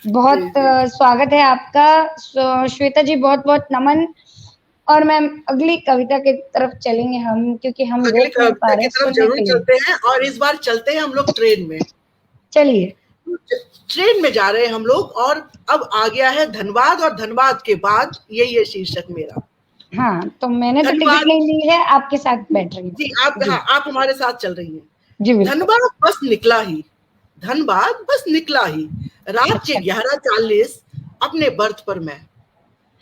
बहुत स्वागत है आपका। श्वेता जी बहुत बहुत नमन। और मैम अगली कविता की तरफ चलेंगे हम, क्योंकि हम रोक नहीं पा रहे सुनने के लिए। चलते हैं, और इस बार चलते हैं हम लोग ट्रेन में। चलिए, ट्रेन में जा रहे हैं हम लोग, और अब आ गया है धनबाद, और धनबाद के बाद यही है शीर्षक मेरा। हाँ, तो मैंने तो टिकट नहीं ली है, आपके साथ बैठ रही हूँ। जी आप, हाँ आप हमारे साथ चल रही हैं। जी धनबाद बस निकला ही, धनबाद बस निकला ही, रात के 11:40 अपने बर्थ पर मैं।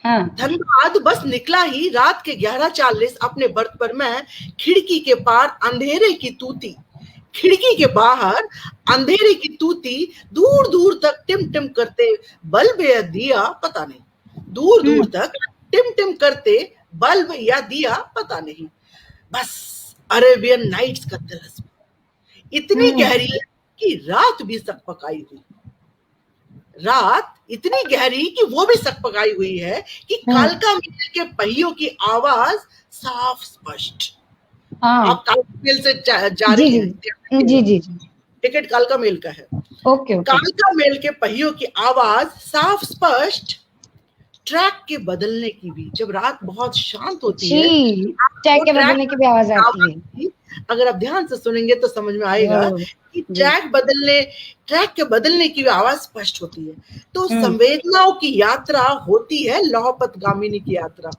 धनबाद बस निकला ही, रात के 11:40 अपने बर्थ पर मैं। खिड़की के पार अंधेरे की तूती, खिड़की के बाहर अंधेरे की तूती, दूर दूर तक टिम टिम करते बल्ब या दिया पता नहीं। दूर दूर तक टिम टिम करते बल्ब या दिया पता नहीं, बस अरेबियन नाइट्स का तिलस्म इतनी गहरी कि रात भी सकपकाई हुई, रात इतनी गहरी कि वो भी सकपकाई हुई है कि कालका मेल के पहियों की आवाज साफ स्पष्ट। आप कालका मेल से जा रही हैं? जी जी, टिकट कालका मेल का है। ओके। कालका मेल के पहियों की आवाज साफ स्पष्ट, ट्रैक के बदलने की भी, जब रात बहुत शांत होती है ट्रैक के बदलने की भी आवाज आती है। अगर आप ध्यान से सुनेंगे तो समझ में आएगा कि ट्रैक के बदलने की भी आवाज स्पष्ट होती है। तो संवेदनाओं की यात्रा होती है लौहपतगामिनी की यात्रा।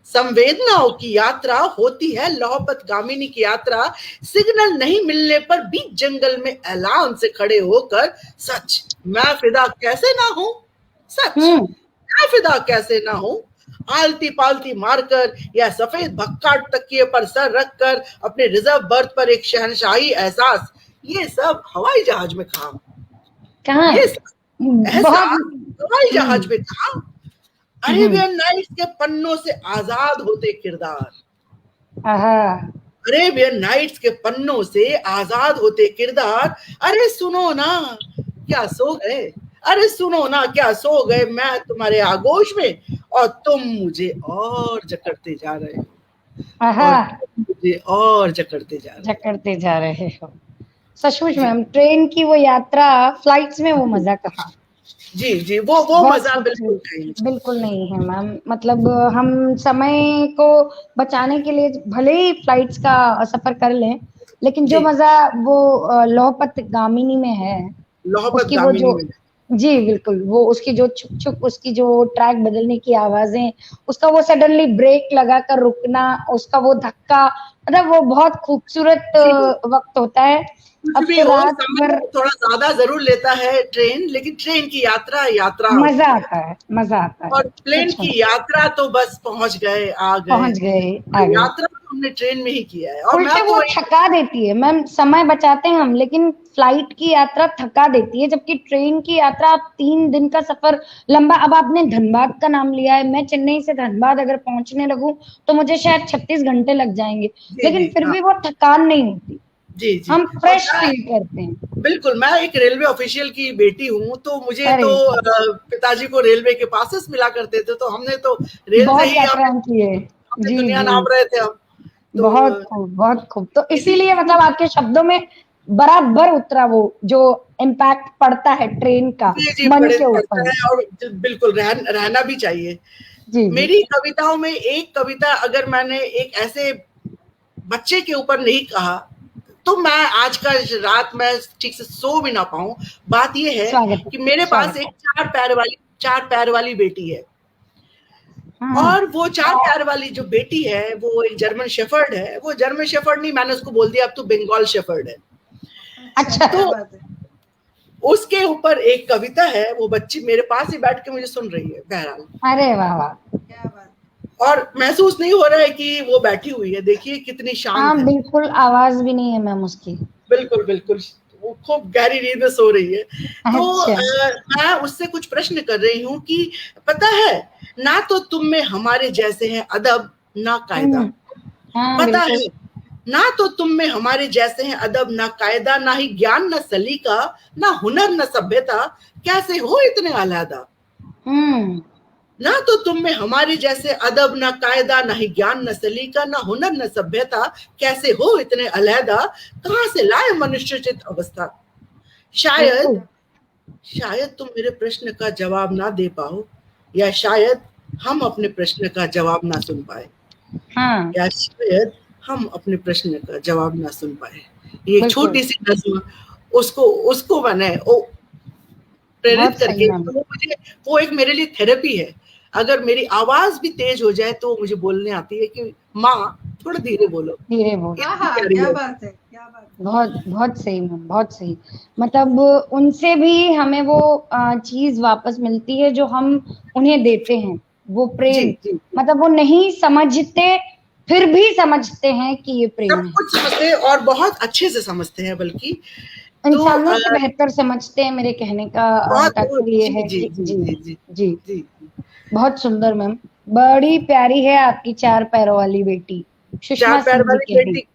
संवेदनाओं की यात्रा होती है लौहपतगामिनी की यात्रा। सिग्नल नहीं मिलने पर बीच जंगल में ऐलान से खड़े होकर, सच मैं फिदा कैसे ना हूं, सच मैं फिदा कैसे ना हूं, आलती पालती मारकर या सफेद भक्काट तकिए पर सर रखकर अपने रिजर्व बर्थ पर एक शहनशाही एहसास, ये सब हवाई जहाज में कहां, ये एहसास हवाई जहाज में कहां। अरेबियन नाइट्स के पन्नों से आजाद होते किरदार, अरेबियन नाइट्स के पन्नों से आजाद होते किरदार। अरे सुनो ना क्या सो गए, अरे सुनो ना क्या सो गए मैं तुम्हारे आगोश में, और तुम मुझे और जकड़ते जा रहे हो, मुझे और जकड़ते जा रहे हो। सचमुच मैम, ट्रेन की वो यात्रा, फ्लाइट्स में वो मजा कहाँ। जी जी, वो मजा बिल्कुल नहीं है मैम। मतलब हम समय को बचाने के लिए भले ही फ्लाइट्स का सफर कर लें, लेकिन जो मजा वो लौहपतगामिनी में है, उसकी वो जो, जी बिल्कुल, वो उसकी जो छुक छुक, उसकी जो ट्रैक बदलने की आवाजें, उसका वो सडनली ब्रेक लगाकर रुकना, उसका वो धक्का, मतलब वो बहुत खूबसूरत वक्त होता है। अब तो रात भर थोड़ा ज्यादा जरूर लेता है ट्रेन, लेकिन ट्रेन की यात्रा मजा आता है। और प्लेन की यात्रा तो बस पहुंच गए, आ गए। यात्रा तो हमने ट्रेन में ही किया है। और उल्टे वो थका देती है मैम, समय बचाते हैं हम, लेकिन फ्लाइट की यात्रा थका देती है, जबकि ट्रेन की यात्रा आप 3 दिन का सफर लंबा। अब आपने धनबाद का नाम लिया है, मैं चेन्नई से धनबाद अगर पहुंचने लगूं तो मुझे शायद 36 घंटे लग जाएंगे, लेकिन फिर भी वो थकान नहीं होती। जी जी, हम फ्रेश फील करते हैं। बिल्कुल, मैं एक रेलवे ऑफिशियल की बेटी हूँ, तो मुझे तो पिताजी को रेलवे के पासेस मिला करते थे, तो हमने तो रेल से ही दुनिया नाप रहे थे हम। तो बहुत खूब। तो इसीलिए मतलब आपके शब्दों में बराबर उतरा वो जो इम्पैक्ट पड़ता है ट्रेन का मन के ऊपर, और बिल्कुल रहना भी चाहिए। मेरी कविताओं में एक कविता अगर मैंने एक ऐसे बच्चे के ऊपर नहीं कहा तो मैं आज का रात में ठीक से सो भी ना पाऊं। बात ये है कि मेरे पास एक 4 पैर वाली बेटी है, और वो 4 पैर वाली जो बेटी है वो एक जर्मन शेफर्ड है। वो जर्मन शेफर्ड नहीं, मैंने उसको बोल दिया अब तो बंगाल शेफर्ड है। अच्छा, तो उसके ऊपर एक कविता है, वो बच्ची मेरे पास ही बैठ के मुझे सुन रही है। बहरहाल, अरे वाह वाह, क्या बात। और महसूस नहीं हो रहा है कि वो बैठी हुई है, देखिए कितनी शांत है। बिल्कुल आवाज भी नहीं है मैम उसकी। बिल्कुल बिल्कुल, वो खूब गहरी नींद में सो रही है। तो मैं उससे कुछ प्रश्न कर रही हूँ कि पता है ना तो तुम में हमारे जैसे हैं अदब ना कायदा, पता है ना तो तुम में हमारे जैसे हैं अदब ना कायदा, ना ही ज्ञान ना सलीका, ना हुनर ना सभ्यता, कैसे हो इतने अलहदा। ना तो तुम में हमारे जैसे अदब ना कायदा, ना ही ज्ञान न सलीका, ना हुनर न सभ्यता, कैसे हो इतने अलहदा, कहां से लाए मनुष्योचित अवस्था। शायद तुम मेरे प्रश्न का जवाब ना दे पाओ, या शायद हम अपने प्रश्न का जवाब ना सुन पाए। या शायद हम अपने प्रश्न का जवाब ना सुन पाए। ये छोटी सी नज़्म उसको मैंने प्रेरित करके, वो एक मेरे लिए थेरेपी है। अगर मेरी आवाज भी तेज हो जाए तो मुझे बोलने आती है कि माँ थोड़ा धीरे बोलो, धीरे बोलो। क्या बात है, क्या बात है। बहुत सही मैम, बहुत सही। मतलब उनसे भी हमें वो चीज वापस मिलती है जो हम उन्हें देते हैं, वो प्रेम। मतलब वो नहीं समझते फिर भी समझते हैं कि ये प्रेम है। सब कुछ समझते हैं और बहुत अच्छे से समझते हैं। बल्कि इंसानों से बेहतर समझते हैं, मेरे कहने का तात्पर्य है। जी जी जी जी जी जी, जी। बहुत सुंदर मैम, बड़ी प्यारी है आपकी 4 पैरों वाली बेटी, सुषमा 4 पैर सिंह जी वाली कह रही। बेटी,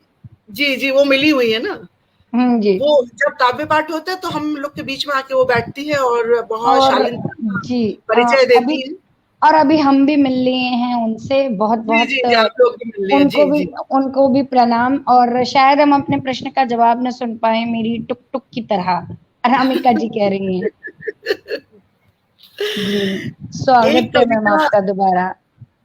जी जी, वो मिली हुई है ना। जी। वो जब काव्य पाठ होता है तो हम लोग के बीच में आके वो बैठती है और बहुत और शालीनता जी परिचय अभी देती है। और अभी हम भी मिल लिए हैं उनसे, बहुत जी जी जी, आप लोग भी मिल लिए। जी जी, उनको भी प्रणाम। और शायद हम अपने प्रश्न का जवाब न सुन पाए, मेरी टुक टुक की तरह अनामिका जी कह रही हैं। जी, स्वागत है मैम आपका दोबारा।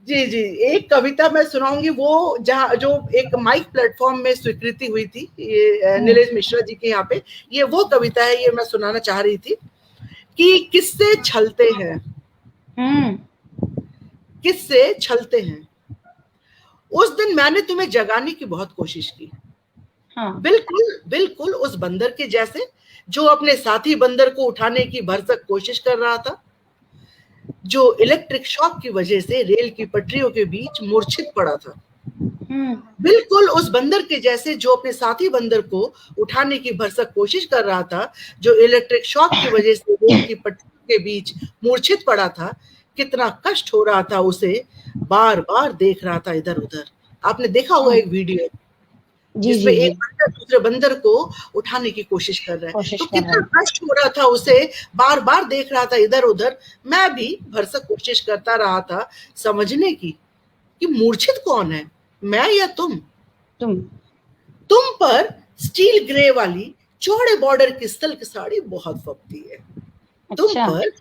जी जी, एक कविता मैं सुनाऊंगी, वो जहाँ जो एक माइक प्लेटफॉर्म में स्वीकृति हुई थी, ये नीलेश मिश्रा जी के यहाँ पे, ये वो कविता है, ये मैं सुनाना चाह रही थी कि किससे छलते हैं, किससे छलते हैं। उस दिन मैंने तुम्हें जगाने की बहुत कोशिश की, हाँ। बिल्कुल बिल्कुल उस बंदर के जैसे जो अपने साथी बंदर को उठाने की भरसक कोशिश कर रहा था, जो इलेक्ट्रिक शॉक की वजह से रेल की पटरियों के बीच मूर्छित पड़ा था। बिल्कुल उस बंदर के जैसे जो अपने साथी बंदर को उठाने की भरसक कोशिश कर रहा था, जो इलेक्ट्रिक शॉक की वजह से रेल की पटरियों के बीच मूर्छित पड़ा था। कितना कष्ट हो रहा था उसे, बार बार देख रहा था इधर उधर। आपने देखा होगा एक वीडियो जिसमें एक बंदर दूसरे बंदर को उठाने की कोशिश कर रहा है, तो कितना कष्ट हो रहा था उसे, बार बार देख रहा था इधर उधर। मैं भी भरसक कोशिश करता रहा था समझने की कि मूर्छित कौन है, मैं या तुम पर स्टील ग्रे वाली चौड़े बॉर्डर की सिल्क साड़ी बहुत फबती है। तुम पर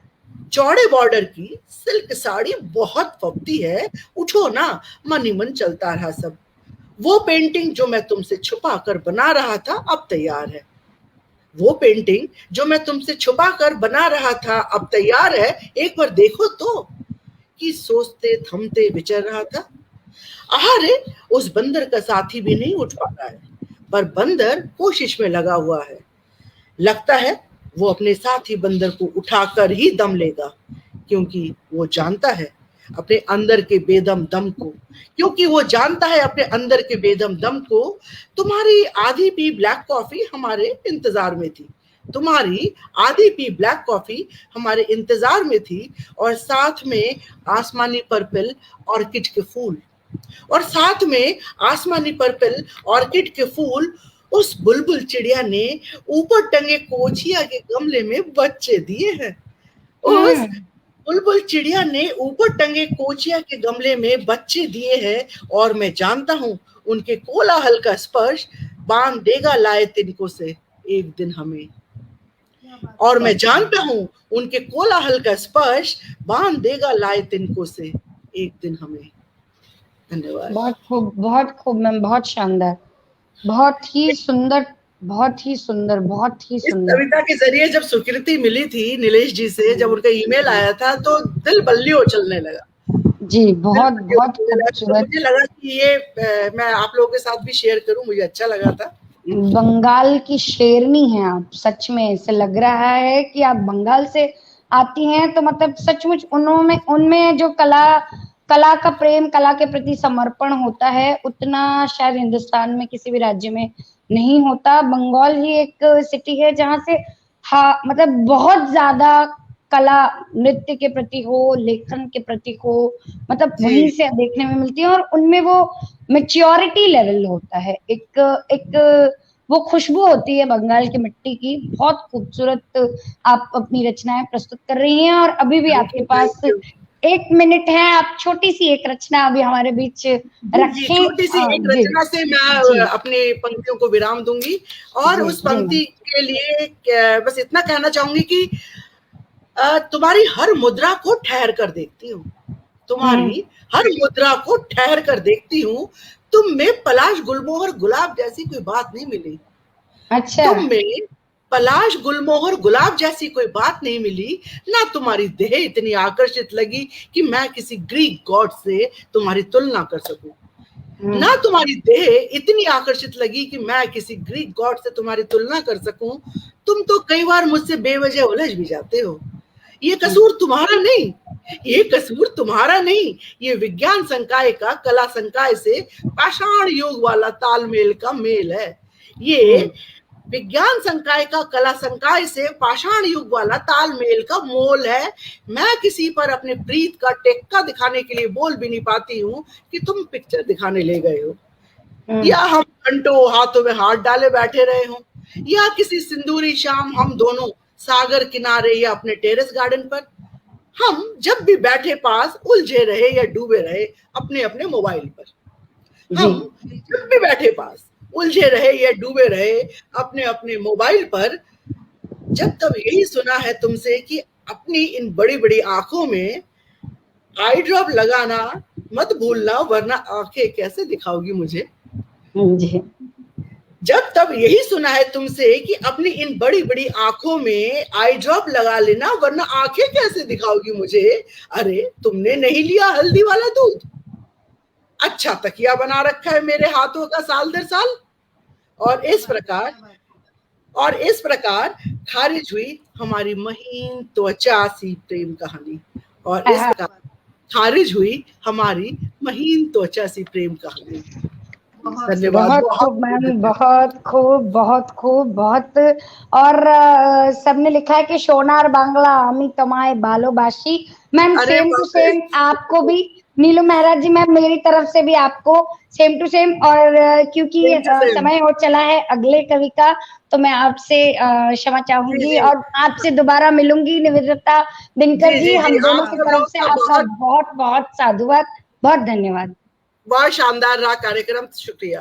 चौड़े बॉर्डर की सिल्क साड़ी बहुत फबती है। उठो ना, मन ही मन चलता रहा सब। वो पेंटिंग जो मैं तुमसे छुपा कर बना रहा था अब तैयार है। वो पेंटिंग जो मैं तुमसे छुपा कर बना रहा था अब तैयार है। एक बार देखो तो, कि सोचते थमते विचर रहा था। अरे उस बंदर का साथी भी नहीं उठ पा रहा है, पर बंदर कोशिश में लगा हुआ है। लगता है वो अपने साथी बंदर को उठाकर ही दम लेगा, क्योंकि वो जानता है अपने अंदर के बेदम दम को, क्योंकि वो जानता है अपने अंदर के बेदम दम को। तुम्हारी आधी पी ब्लैक कॉफी हमारे इंतजार में थी, तुम्हारी आधी पी ब्लैक कॉफी हमारे इंतजार में थी, और साथ में आसमानी पर्पल ऑर्किड के फूल, और साथ में आसमानी पर्पल ऑर्किड के फूल। उस बुलबुल चिड़िया ने ऊपर टंगे कोचिया के गमले में बच्चे दिए हैं। उस बुलबुल चिड़िया ने ऊपर टंगे कोचिया के गमले में बच्चे दिए हैं, और मैं जानता हूं उनके कोलाहल का स्पर्श बांध देगा लाए तिनकों से एक दिन हमें। और मैं जानता हूं उनके कोलाहल का स्पर्श बांध देगा लाए तिनकों से एक दिन हमें। धन्यवाद। बहुत खूब मैम, बहुत शानदार, बहुत ही सुंदर, बहुत ही सुंदर, बहुत ही सुंदर। इस कविता के जरिए जब स्वीकृति मिली थी नीलेश जी से, जब उनका ईमेल आया था तो दिल बल्लियों चलने लगा। जी, बहुत बहुत खूबसूरत। मुझे लगा कि ये मैं आप लोगों के साथ भी शेयर करूं, मुझे अच्छा लगा था। बंगाल की शेरनी हैं आप, सच में ऐसे लग रहा है कि आप बंगाल से आती हैं, तो मतलब सचमुच उनमें जो कला का प्रेम, कला के प्रति समर्पण होता है, उतना शायद हिंदुस्तान में किसी भी राज्य में नहीं होता। बंगाल ही एक सिटी है जहां से मतलब बहुत ज्यादा कला, नृत्य के प्रति हो, लेखन के प्रति हो, मतलब वहीं से देखने में मिलती है। और उनमें वो मैच्योरिटी लेवल होता है, एक वो खुशबू होती है बंगाल की मिट्टी की। बहुत खूबसूरत आप अपनी रचनाएं प्रस्तुत कर रही हैं, और अभी भी आपके पास 1 मिनट है, आप छोटी सी एक रचना अभी हमारे बीच रखें। छोटी सी एक रचना से मैं अपनी पंक्तियों को विराम दूंगी, और उस पंक्ति के लिए बस इतना कहना चाहूंगी कि तुम्हारी हर मुद्रा को ठहर कर देखती हूँ, तुम्हारी हर मुद्रा को ठहर कर देखती हूँ। तुम में पलाश गुलमोहर गुलाब जैसी कोई बात नहीं मिली। अच्छा। तुम में पलाश गुलमोहर गुलाब जैसी कोई बात नहीं मिली। ना तुम्हारी देह इतनी आकर्षित लगी कि मैं किसी ग्रीक गॉड से तुम्हारी तुलना कर सकूं। ना तुम्हारी देह इतनी आकर्षित लगी कि मैं किसी ग्रीक गॉड से तुम्हारी तुलना कर सकूं। तुम तो कई बार मुझसे बेवजह उलझ भी जाते हो। ये कसूर तुम्हारा नहीं, ये कसूर तुम्हारा नहीं, ये विज्ञान संकाय का कला संकाय से पाषाण योग वाला तालमेल का मेल है। ये विज्ञान संकाय का कला संकाय से पाषाण युग वाला तालमेल का मोल है। मैं किसी पर अपने प्रीत का टेक्का दिखाने के लिए बोल भी नहीं पाती हूँ कि तुम पिक्चर दिखाने ले गए हो, या हम घंटों हाथों में हाथ डाले बैठे रहे हो, या किसी सिंदूरी शाम हम दोनों सागर किनारे या अपने टेरेस गार्डन पर, हम जब भी बैठे पास उलझे रहे या डूबे रहे अपने अपने मोबाइल पर। हम जब भी बैठे पास उलझे रहे या डूबे रहे अपने अपने मोबाइल पर। जब तब यही सुना है तुमसे कि अपनी इन बड़ी बड़ी आंखों में आई ड्रॉप लगाना मत भूलना, वरना आंखें कैसे दिखाओगी मुझे। जब तब यही सुना है तुमसे कि अपनी इन बड़ी बड़ी आंखों में आई ड्रॉप लगा लेना, वरना आंखें कैसे दिखाओगी मुझे। अरे तुमने नहीं लिया हल्दी वाला दूध, अच्छा तकिया बना रखा है मेरे हाथों का साल दर साल। और इस प्रकार खारिज हुई हमारी महीन त्वचा सी प्रेम कहानी, और इस प्रकार खारिज हुई हमारी महीन त्वचा सी प्रेम कहानी। धन्यवाद। बहुत खूब मैम, बहुत खूब, बहुत खूब, बहुत। और सबने लिखा है कि सोनार बांग्ला आमी तमाए बालोबाशी। मैम सेम टू सेम आपको भी। नीलू मेहरा जी मैम, मेरी तरफ से भी आपको सेम टू सेम। और क्योंकि समय हो चला है अगले कवि का, तो मैं आपसे क्षमा चाहूंगी और आपसे दोबारा मिलूंगी। निवेदिता दिनकर जी, हम दोनों की तरफ से आपका बहुत बहुत साधुवाद, बहुत धन्यवाद। बहुत शानदार रहा कार्यक्रम, शुक्रिया।